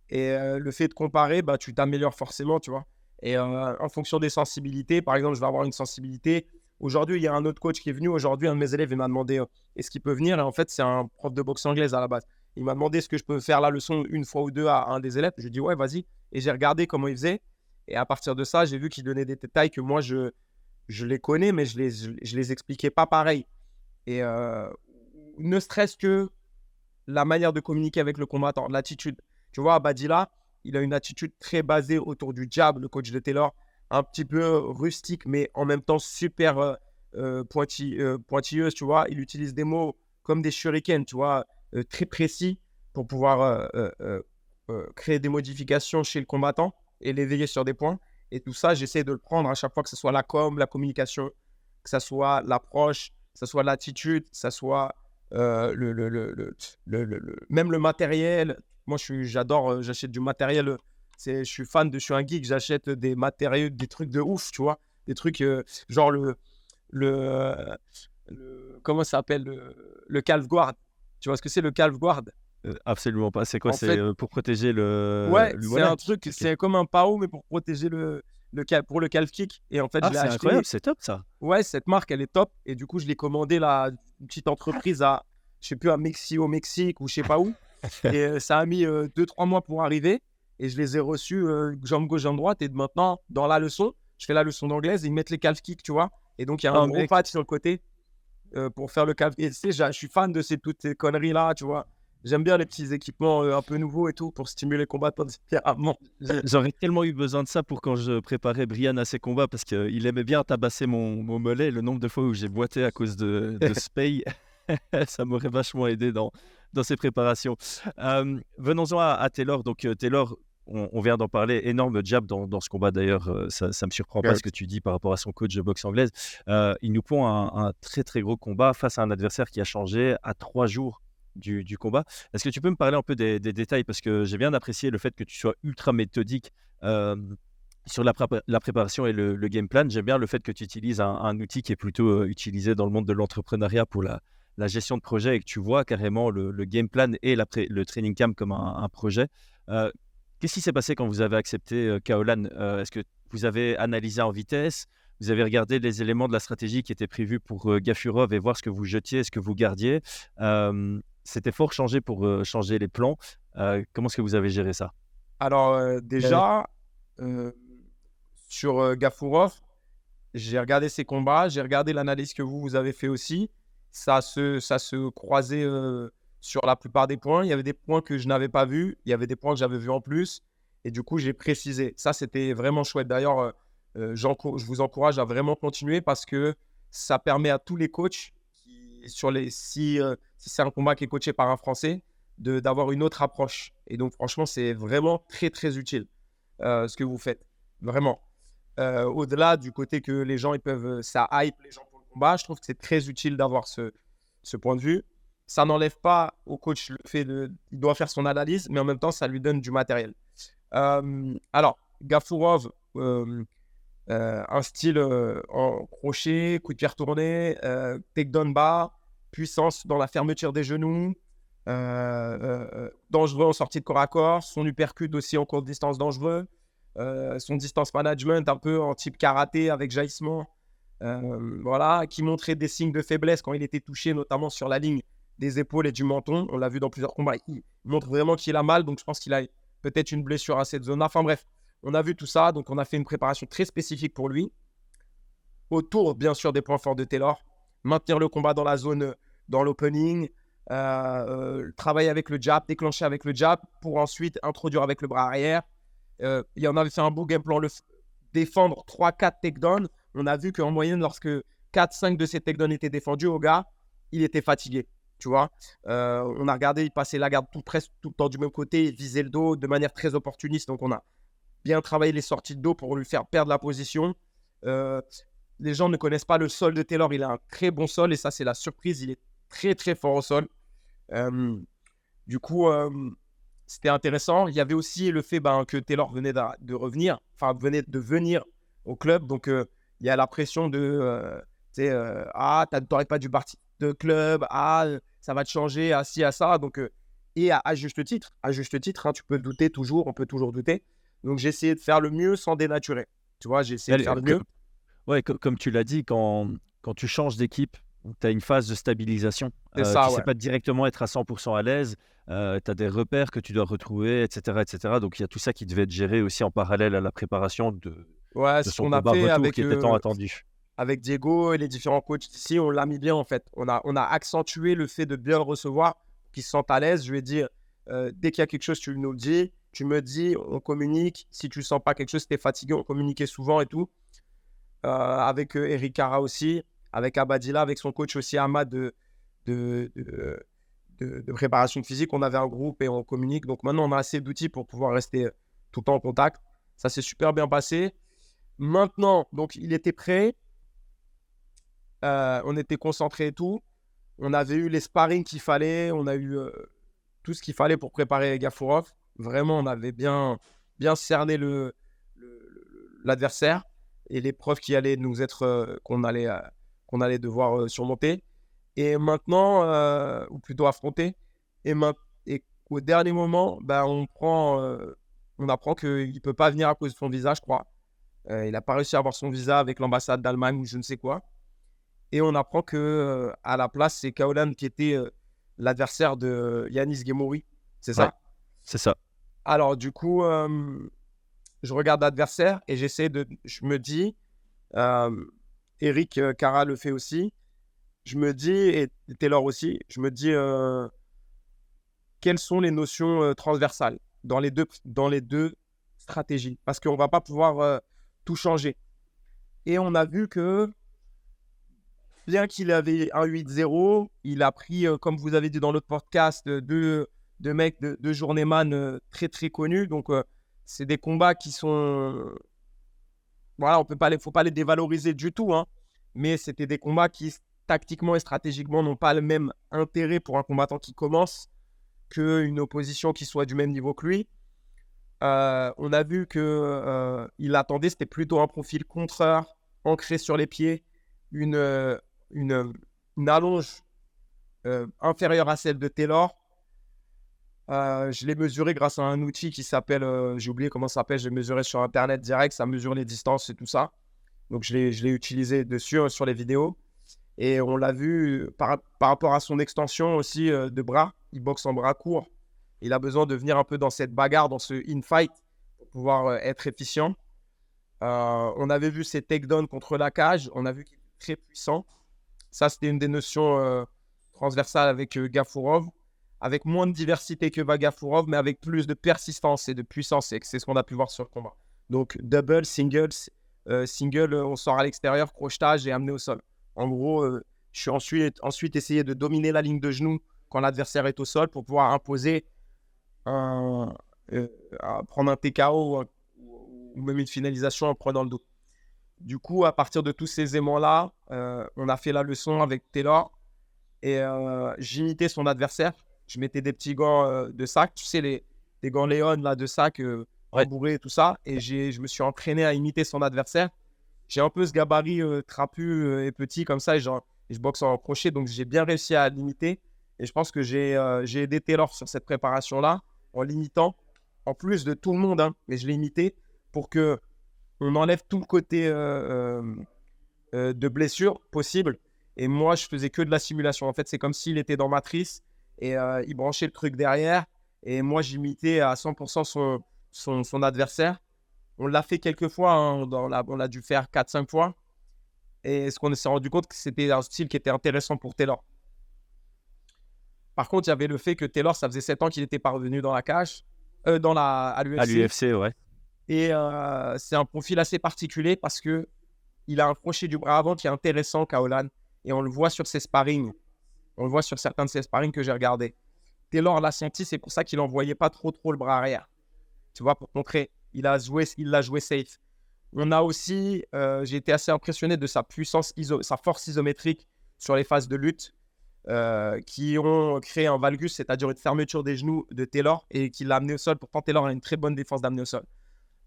Et le fait de comparer, bah, tu t'améliores forcément, tu vois. Et en fonction des sensibilités, par exemple, je vais avoir une sensibilité. Aujourd'hui, il y a un autre coach qui est venu. Aujourd'hui, un de mes élèves, il m'a demandé est-ce qu'il peut venir. Et en fait, c'est un prof de boxe anglaise à la base. Il m'a demandé est-ce que je peux faire la leçon une fois ou deux à un des élèves. Je lui ai dit ouais, vas-y. Et j'ai regardé comment il faisait. Et à partir de ça, j'ai vu qu'il donnait des détails que moi, je les connais, mais je les expliquais pas pareil. Et ne serait-ce que la manière de communiquer avec le combattant, l'attitude. Tu vois, Badila, il a une attitude très basée autour du jab, le coach de Taylor, un petit peu rustique, mais en même temps super pointilleuse, tu vois. Il utilise des mots comme des shurikens, tu vois, très précis pour pouvoir créer des modifications chez le combattant et l'éveiller sur des points. Et tout ça, j'essaie de le prendre à chaque fois, que ce soit la com, la communication, que ce soit l'approche, que ce soit l'attitude, que ce soit même le matériel. Moi, j'adore, j'achète du matériel. Je suis un geek, j'achète des matériaux, des trucs de ouf, tu vois. Des trucs genre le, comment ça s'appelle, le calf guard. Tu vois ce que c'est le calf guard? Absolument pas. C'est quoi? En C'est fait, pour protéger ouais, le c'est mollet? un truc, Ok. c'est comme un pao, mais pour protéger pour le calf kick. Et en fait, Ah, je l'ai c'est incroyable, acheté. c'est top ça. Ouais, cette marque, elle est top. Et du coup, je l'ai commandé là, une petite entreprise je sais plus, au Mexique ou je sais pas où. Et ça a mis 2-3 mois pour arriver. Et je les ai reçus jambe gauche, jambe droite. Et maintenant, dans la leçon, je fais la leçon d'anglaise et ils mettent les calf kicks, tu vois. Et donc, il y a un Oh gros mec, patch sur le côté pour faire le calf. Et tu sais, je suis fan de toutes ces conneries-là, tu vois. J'aime bien les petits équipements un peu nouveaux et tout pour stimuler les combattants différemment. j'aurais tellement eu besoin de ça pour quand je préparais Brian à ses combats parce qu'il aimait bien tabasser mon mollet. Le nombre de fois où j'ai boité à cause de Spay, ça m'aurait vachement aidé dans ses préparations. Venons-en à Taylor. Donc, Taylor, on vient d'en parler, énorme jab dans ce combat d'ailleurs. Ça ne me surprend pas Ouais. ce que tu dis par rapport à son coach de boxe anglaise. Il nous pond un très très gros combat face à un adversaire qui a changé à 3 jours du combat. Est-ce que tu peux me parler un peu des détails? Parce que j'ai bien apprécié le fait que tu sois ultra méthodique sur la préparation et le game plan. J'aime bien le fait que tu utilises un outil qui est plutôt utilisé dans le monde de l'entrepreneuriat pour la gestion de projet et que tu vois carrément le game plan et le training camp comme un projet. Euh, Qu'est-ce qui s'est passé quand vous avez accepté Kaolan? Est-ce que vous avez analysé en vitesse? Vous avez regardé les éléments de la stratégie qui étaient prévus pour Gafurov et voir ce que vous jetiez, ce que vous gardiez? C'était fort changé pour changer les plans. Comment est-ce que vous avez géré ça? Alors, déjà, euh, sur Gafurov, j'ai regardé ses combats, j'ai regardé l'analyse que vous avez fait aussi. Ça se croisait sur la plupart des points. Il y avait des points que je n'avais pas vus, il y avait des points que j'avais vus en plus. Et du coup, j'ai précisé. Ça, c'était vraiment chouette. D'ailleurs, je vous encourage à vraiment continuer parce que ça permet à tous les coachs, si c'est un combat qui est coaché par un Français, d'avoir une autre approche. Et donc, franchement, c'est vraiment très, très utile ce que vous faites. Vraiment. Au-delà du côté que les gens, ça hype les gens pour le combat, je trouve que c'est très utile d'avoir ce point de vue. Ça n'enlève pas au coach le fait il doit faire son analyse, mais en même temps, ça lui donne du matériel. Alors, Gafurov, un style en crochet, coup de pied retourné, takedown bas, puissance dans la fermeture des genoux, dangereux en sortie de corps à corps, son uppercut aussi en courte distance dangereux. Son distance management un peu en type karaté avec jaillissement, voilà, qui montrait des signes de faiblesse quand il était touché, notamment sur la ligne des épaules et du menton. On l'a vu dans plusieurs combats. Il montre vraiment qu'il a mal, donc je pense qu'il a peut-être une blessure à cette zone-là. Enfin bref, on a vu tout ça, donc on a fait une préparation très spécifique pour lui. Autour, bien sûr, des points forts de Taylor. Maintenir le combat dans la zone, dans l'opening, travailler avec le jab, déclencher avec le jab pour ensuite introduire avec le bras arrière. Il en avait fait un beau game plan, défendre 3-4 takedowns. On a vu qu'en moyenne, lorsque 4-5 de ces takedowns étaient défendus, au gars, il était fatigué. Tu vois, on a regardé, il passait la garde presque tout le temps du même côté, il visait le dos de manière très opportuniste. Donc, on a bien travaillé les sorties de dos pour lui faire perdre la position. Les gens ne connaissent pas le sol de Taylor. Il a un très bon sol et ça, c'est la surprise. Il est très, très fort au sol. Du coup, c'était intéressant. Il y avait aussi le fait que Taylor venait de revenir, enfin venait de venir au club. Donc, il y a la pression de, tu n'aurais pas dû partir de club, ça va te changer, ci, à ça. Donc, et à juste titre, hein, tu peux douter toujours, on peut toujours douter. Donc, j'ai essayé de faire le mieux sans dénaturer. Tu vois, j'ai essayé de faire le mieux. Ouais, comme tu l'as dit, quand tu changes d'équipe, tu as une phase de stabilisation. C'est Tu ça, ne sais ouais. pas directement être à 100% à l'aise. Tu as des repères que tu dois retrouver, etc., etc. Donc, il y a tout ça qui devait être géré aussi en parallèle à la préparation Ouais, de ce son qu'on a combat fait retour qui était tant attendu. avec Diego et les différents coachs ici, on l'a mis bien en fait. On a accentué le fait de bien le recevoir, qu'il se sente à l'aise. Je lui ai dit, dès qu'il y a quelque chose, tu nous le dis. tu me dis, on communique. Si tu sens pas quelque chose, si tu es fatigué, on communiquait souvent et tout. Avec Eric Cara aussi, avec Abadila, avec son coach aussi, Ahmad de, de, de préparation physique. On avait un groupe et on communique. Donc maintenant, on a assez d'outils pour pouvoir rester tout le temps en contact. Ça s'est super bien passé. Maintenant, donc il était prêt. On était concentré et tout. On avait eu les sparring qu'il fallait. On a eu tout ce qu'il fallait pour préparer Gafourov. Vraiment, on avait bien cerné l'adversaire et l'épreuve qui allait nous être qu'on allait devoir surmonter. Et maintenant, ou plutôt affronter. Et au dernier moment, on apprend qu'il ne peut pas venir à cause de son visa, je crois. Il n'a pas réussi à avoir son visa avec l'ambassade d'Allemagne ou je ne sais quoi. Et on apprend que à la place, c'est Kaolan qui était l'adversaire de Yanis Gemouri. C'est ça? Ouais, c'est ça. Alors, du coup, je regarde l'adversaire et je me dis, Eric Cara le fait aussi. Je me dis, et Taylor aussi, je me dis, quelles sont les notions transversales dans les deux stratégies? Parce qu'on ne va pas pouvoir tout changer. Et on a vu que, bien qu'il avait un 8-0, il a pris, comme vous avez dit dans l'autre podcast, deux mecs, deux journeyman très très connus. Donc, c'est des combats qui sont... Voilà, faut pas les dévaloriser du tout, hein. Mais c'était des combats qui, tactiquement et stratégiquement, n'ont pas le même intérêt pour un combattant qui commence qu'une opposition qui soit du même niveau que lui. On a vu qu'il attendait, c'était plutôt un profil contreur, ancré sur les pieds, une allonge inférieure à celle de Taylor. Je l'ai mesuré grâce à un outil qui s'appelle, j'ai oublié comment ça s'appelle, j'ai mesuré sur Internet direct, ça mesure les distances et tout ça. Donc, je l'ai utilisé dessus sur les vidéos. Et on l'a vu par rapport à son extension aussi de bras. Il boxe en bras court. Il a besoin de venir un peu dans cette bagarre, dans ce in-fight, pour pouvoir être efficient. On avait vu ses takedowns contre la cage. On a vu qu'il était très puissant. Ça, c'était une des notions transversales avec Gafourov. Avec moins de diversité que Gafourov, mais avec plus de persistance et de puissance. Et c'est ce qu'on a pu voir sur le combat. Donc, double, single, on sort à l'extérieur, crochetage et amené au sol. En gros, je suis ensuite essayé de dominer la ligne de genoux quand l'adversaire est au sol pour pouvoir imposer prendre un TKO ou même une finalisation en prenant le dos. Du coup, à partir de tous ces aimants-là, on a fait la leçon avec Taylor et j'imitais son adversaire. Je mettais des petits gants de sac, tu sais, des gants Léon là, de sac rembourrés et tout ça. Et je me suis entraîné à imiter son adversaire. J'ai un peu ce gabarit trapu et petit comme ça et je boxe en crochet, donc j'ai bien réussi à l'imiter. Et je pense que j'ai aidé Taylor sur cette préparation-là en l'imitant, en plus de tout le monde, hein, mais je l'ai imité pour qu'on enlève tout le côté de blessure possible. Et moi, je faisais que de la simulation. En fait, c'est comme s'il était dans Matrice et il branchait le truc derrière. Et moi, j'imitais à 100% son adversaire. On l'a fait quelques fois, hein, on l'a dû faire 4-5 fois. Et ce qu'on s'est rendu compte, que c'était un style qui était intéressant pour Taylor. Par contre, il y avait le fait que Taylor, ça faisait 7 ans qu'il n'était pas revenu dans la cage, à l'UFC. À l'UFC, ouais. Et c'est un profil assez particulier parce qu'il a un crochet du bras avant qui est intéressant, Kaolan. Et on le voit sur ses sparring. On le voit sur certains de ses sparring que j'ai regardés. Taylor l'a senti, c'est pour ça qu'il n'envoyait pas trop le bras arrière. Tu vois, pour montrer, il l'a joué safe. On a aussi, j'ai été assez impressionné de sa puissance, sa force isométrique sur les phases de lutte qui ont créé un valgus, c'est-à-dire une fermeture des genoux de Taylor et qui l'a amené au sol. Pourtant, Taylor a une très bonne défense d'amener au sol.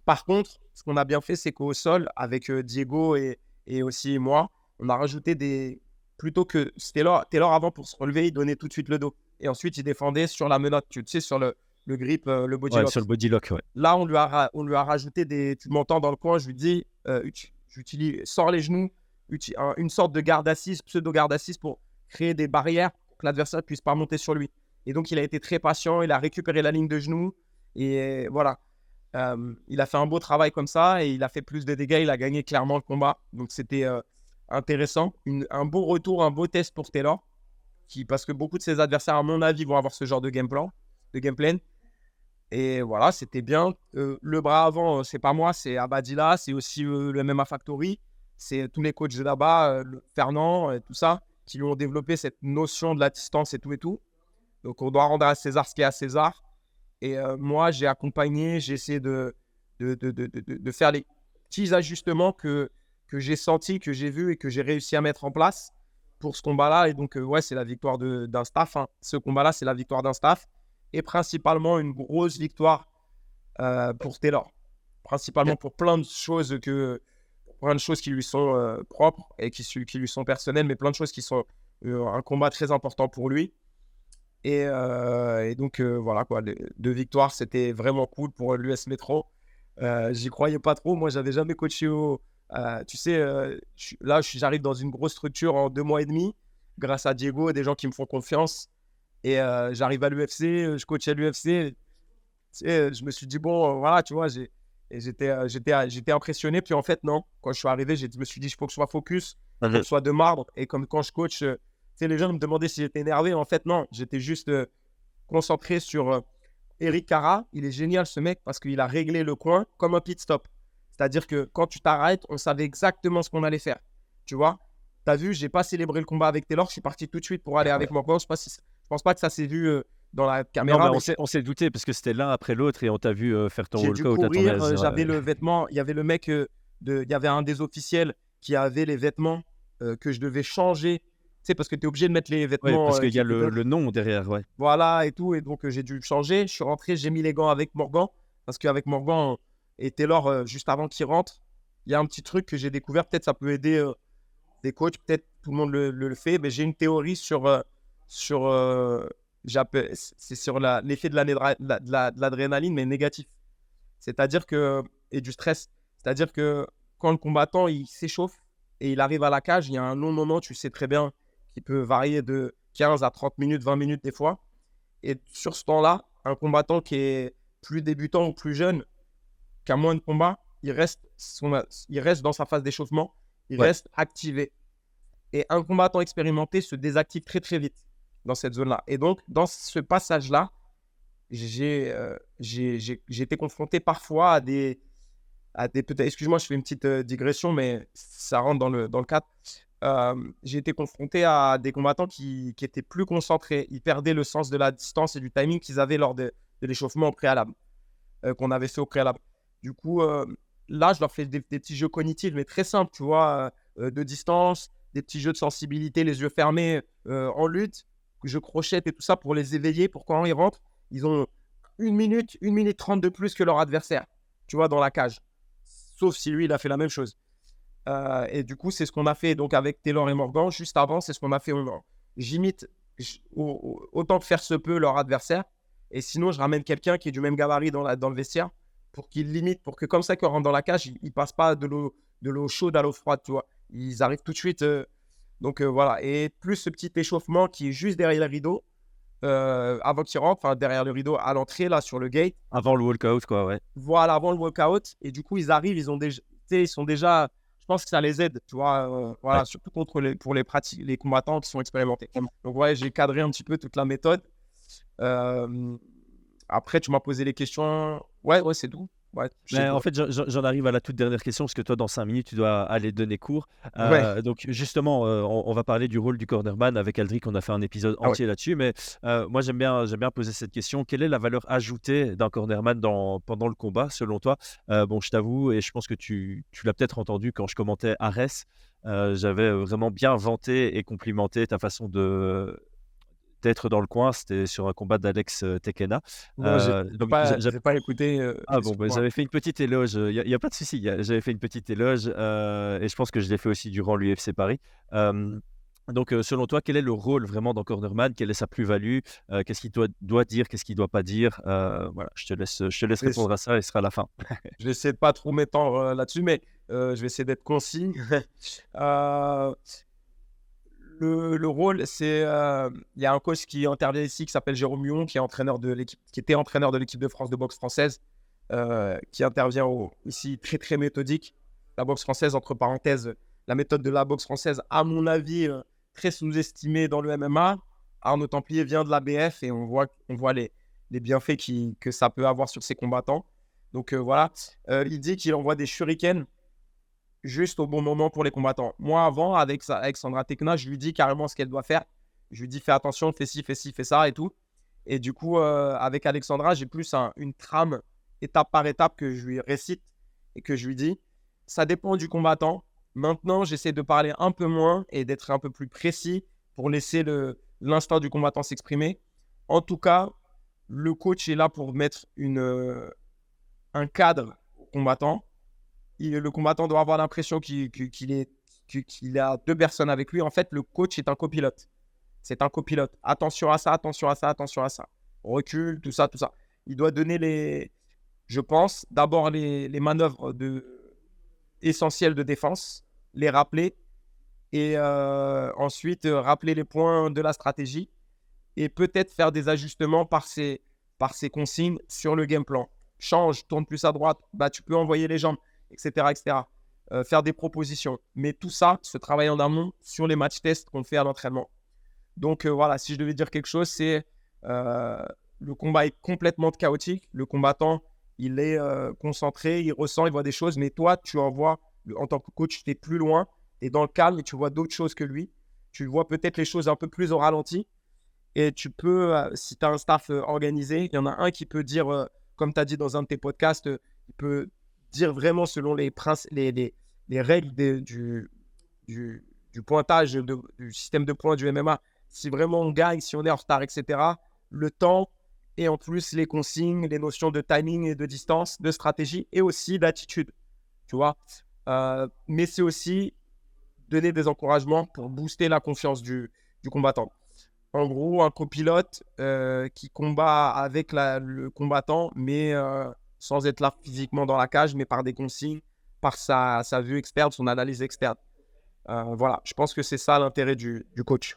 Par contre, ce qu'on a bien fait, c'est qu'au sol, avec Diego et aussi moi, on a rajouté plutôt que Taylor avant, pour se relever, il donnait tout de suite le dos. Et ensuite, il défendait sur la menotte, tu sais, sur le grip, le body lock. Sur le body lock, ouais. Là, on lui a rajouté tu m'entends dans le coin, je lui dis, sors les genoux, une sorte de garde assise, pseudo-garde assise pour créer des barrières pour que l'adversaire ne puisse pas monter sur lui. Et donc, il a été très patient, il a récupéré la ligne de genoux et voilà. Il a fait un beau travail comme ça et il a fait plus de dégâts, il a gagné clairement le combat. Donc, c'était intéressant. Un beau retour, un beau test pour Taylor, parce que beaucoup de ses adversaires, à mon avis, vont avoir ce genre de game plan. Et voilà, c'était bien. Le bras avant, c'est pas moi, c'est Abadila, c'est aussi le MMA Factory. C'est tous les coachs de là-bas, Fernand et tout ça, qui lui ont développé cette notion de la distance et tout et tout. Donc, on doit rendre à César ce qui est à César. Et moi, j'ai accompagné, j'ai essayé de faire les petits ajustements que j'ai sentis, que j'ai vus et que j'ai réussi à mettre en place pour ce combat-là. Et donc, ouais, c'est la victoire d'un staff. Hein. Ce combat-là, c'est la victoire d'un staff et principalement une grosse victoire pour Taylor. Principalement pour plein de choses qui lui sont propres et qui lui sont personnelles, mais plein de choses qui sont un combat très important pour lui. Et donc, voilà, quoi, les 2 victoires, c'était vraiment cool pour l'US Metro. J'y croyais pas trop. Moi, j'avais jamais coaché tu sais, j'arrive dans une grosse structure en 2 mois et demi, grâce à Diego, des gens qui me font confiance. Et j'arrive à l'UFC, je coach à l'UFC. Tu sais, je me suis dit, bon, voilà, tu vois, j'étais impressionné. Puis en fait, non, quand je suis arrivé, je me suis dit, il faut que je sois focus, il faut que je sois de marbre. Et comme quand je coach, tu sais, les gens me demandaient si j'étais énervé. En fait, non, j'étais juste concentré sur Eric Cara. Il est génial, ce mec, parce qu'il a réglé le coin comme un pit stop. C'est-à-dire que quand tu t'arrêtes, on savait exactement ce qu'on allait faire. Tu vois, tu as vu, j'ai pas célébré le combat avec Taylor, je suis parti tout de suite pour aller avec Morgan. Je pense pas que ça s'est vu dans la Non, caméra. mais Mais on s'est douté parce que c'était l'un après l'autre et on t'a vu faire ton j'ai dû walkout à ton courir, aise. j'avais le vêtement, il y avait le mec, il y avait un des officiels qui avait les vêtements que je devais changer. Tu sais, parce que tu es obligé de mettre les Ouais, vêtements parce qu'il y qui a te donnent. le nom derrière, ouais. Voilà, et tout. Et donc, j'ai dû changer. Je suis rentré, j'ai mis les gants avec Morgan. Parce qu'avec Morgan et Taylor, juste avant qu'il rentre, il y a un petit truc que j'ai découvert. Peut-être ça peut aider des coachs, peut-être tout le monde le fait. Mais j'ai une théorie sur c'est sur l'effet de l'adrénaline, mais négatif. C'est-à-dire que, et du stress. C'est-à-dire que quand le combattant il s'échauffe et il arrive à la cage, il y a un long moment, tu sais très bien, qui peut varier de 15 à 30 minutes, 20 minutes des fois. Et sur ce temps-là, un combattant qui est plus débutant ou plus jeune, qui a moins de combats, il reste dans sa phase d'échauffement, il Ouais. reste activé. Et un combattant expérimenté se désactive très très vite dans cette zone-là. Et donc, dans ce passage-là, j'ai été confronté parfois peut-être, excuse-moi, je fais une petite digression, mais ça rentre dans le cadre. J'ai été confronté à des combattants qui étaient plus concentrés. Ils perdaient le sens de la distance et du timing qu'ils avaient lors de l'échauffement au préalable, qu'on avait fait au préalable. Du coup, là, je leur fais des petits jeux cognitifs, mais très simples, tu vois, de distance, des petits jeux de sensibilité, les yeux fermés en lutte, que je crochette et tout ça pour les éveiller, pour quand ils rentrent, ils ont 1 minute 30 de plus que leur adversaire, tu vois, dans la cage. Sauf si lui, il a fait la même chose. Et du coup, c'est ce qu'on a fait donc avec Taylor et Morgan. Juste avant, c'est ce qu'on a fait. J'imite autant que faire se peut leur adversaire. Et sinon, je ramène quelqu'un qui est du même gabarit dans le vestiaire pour qu'il limite, pour que comme ça, quand on rentre dans la cage, ils ne passent pas de l'eau chaude à l'eau froide, tu vois. Ils arrivent tout de suite. Donc voilà. Et plus ce petit échauffement qui est juste derrière le rideau, avant qu'ils rentrent, enfin derrière le rideau, à l'entrée, là, sur le gate. Avant le walkout, quoi, ouais. Voilà, avant le walkout. Et du coup, ils arrivent, ils sont déjà. Je pense que ça les aide, tu vois, voilà, Ouais. surtout pour les combattants qui sont expérimentés. Donc, ouais, j'ai cadré un petit peu toute la méthode. Après, tu m'as posé les questions. Ouais, c'est tout. Ouais, Mais en fait, j'en arrive à la toute dernière question parce que toi, dans 5 minutes, tu dois aller donner cours. Ouais. Donc, justement, on va parler du rôle du cornerman. Avec Aldric, on a fait un épisode Ah ouais. entier là-dessus. Mais moi, j'aime bien poser cette question. Quelle est la valeur ajoutée d'un cornerman pendant le combat, selon toi? Bon, je t'avoue, et je pense que tu l'as peut-être entendu quand je commentais Ares. J'avais vraiment bien vanté et complimenté ta façon d'être dans le coin. C'était sur un combat d'Alex Tekena. Non, Donc, j'ai pas écouté. ah bon, bah, Excuse-moi. j'avais fait une petite éloge, il y a pas de souci, j'avais fait une petite éloge, et je pense que je l'ai fait aussi durant l'UFC Paris. Donc, selon toi, quel est le rôle vraiment d'un cornerman? Quelle est sa plus-value? Qu'est-ce qu'il doit dire? Qu'est-ce qu'il doit pas dire? Voilà, je te laisse Je vais, répondre à ça et ce sera la fin. je vais essayer de pas trop m'étendre là-dessus, mais je vais essayer d'être concis. Euh, le rôle, c'est il y a un coach qui intervient ici qui s'appelle Jérôme Huon, qui était entraîneur de l'équipe de France de boxe française, qui intervient ici très très méthodique. La boxe française, entre parenthèses, la méthode de la boxe française, à mon avis, très sous-estimée dans le MMA. Arnaud Templier vient de l'ABF et on voit les bienfaits que ça peut avoir sur ses combattants. Donc voilà, il dit qu'il envoie des shurikens juste au bon moment pour les combattants. Moi, avant, avec Sandra Tekna, je lui dis carrément ce qu'elle doit faire. Je lui dis, fais attention, fais ci, fais ci, fais ça et tout. Et du coup, avec Alexandra, j'ai plus une trame étape par étape que je lui récite et que je lui dis. Ça dépend du combattant. Maintenant, j'essaie de parler un peu moins et d'être un peu plus précis pour laisser l'instinct du combattant s'exprimer. En tout cas, le coach est là pour mettre un cadre au combattant. Le combattant doit avoir l'impression qu'il a deux personnes avec lui. En fait, le coach est un copilote. C'est un copilote. Attention à ça, attention à ça, attention à ça. Recule, tout ça, tout ça. Il doit donner je pense, d'abord les manœuvres essentielles de défense, les rappeler et ensuite rappeler les points de la stratégie et peut-être faire des ajustements par ses consignes sur le game plan. Change, tourne plus à droite, tu peux envoyer les jambes, etc. etc. Faire des propositions. Mais tout ça se travaille en amont sur les match tests qu'on fait à l'entraînement. Donc voilà, si je devais dire quelque chose, c'est le combat est complètement chaotique. Le combattant, il est concentré, il ressent, il voit des choses. Mais toi, tu en vois, en tant que coach, tu es plus loin, tu es dans le calme et tu vois d'autres choses que lui. Tu vois peut-être les choses un peu plus au ralenti. Et tu peux, si tu as un staff organisé, il y en a un qui peut dire, comme tu as dit dans un de tes podcasts, il peut dire vraiment selon les règles du pointage, du système de points du MMA, si vraiment on gagne, si on est en retard, etc., le temps et en plus les consignes, les notions de timing et de distance, de stratégie et aussi d'attitude, tu vois. Mais c'est aussi donner des encouragements pour booster la confiance du combattant. En gros, un copilote qui combat avec le combattant, mais sans être là physiquement dans la cage, mais par des consignes, par sa vue externe, son analyse externe. Voilà, je pense que c'est ça l'intérêt du coach.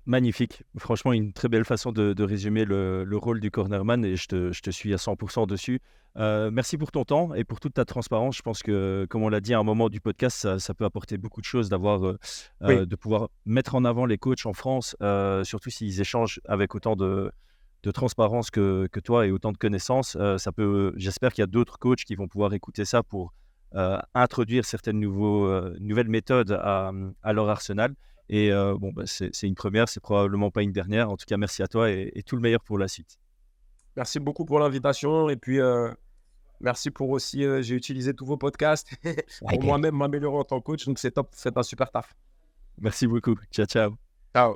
Magnifique. Franchement, une très belle façon de résumer le rôle du cornerman et je te suis à 100% dessus. Merci pour ton temps et pour toute ta transparence. Je pense que, comme on l'a dit à un moment du podcast, ça peut apporter beaucoup de choses Oui, de pouvoir mettre en avant les coachs en France, surtout s'ils échangent avec autant de transparence que toi et autant de connaissances. J'espère qu'il y a d'autres coachs qui vont pouvoir écouter ça pour introduire certaines nouvelles méthodes à leur arsenal. Et c'est une première, c'est probablement pas une dernière. En tout cas, merci à toi et tout le meilleur pour la suite. merci beaucoup pour l'invitation et puis merci pour aussi, j'ai utilisé tous vos podcasts pour moi-même m'améliorer en tant que coach, donc c'est top, c'est un super taf. Merci beaucoup. Ciao, ciao. Ciao.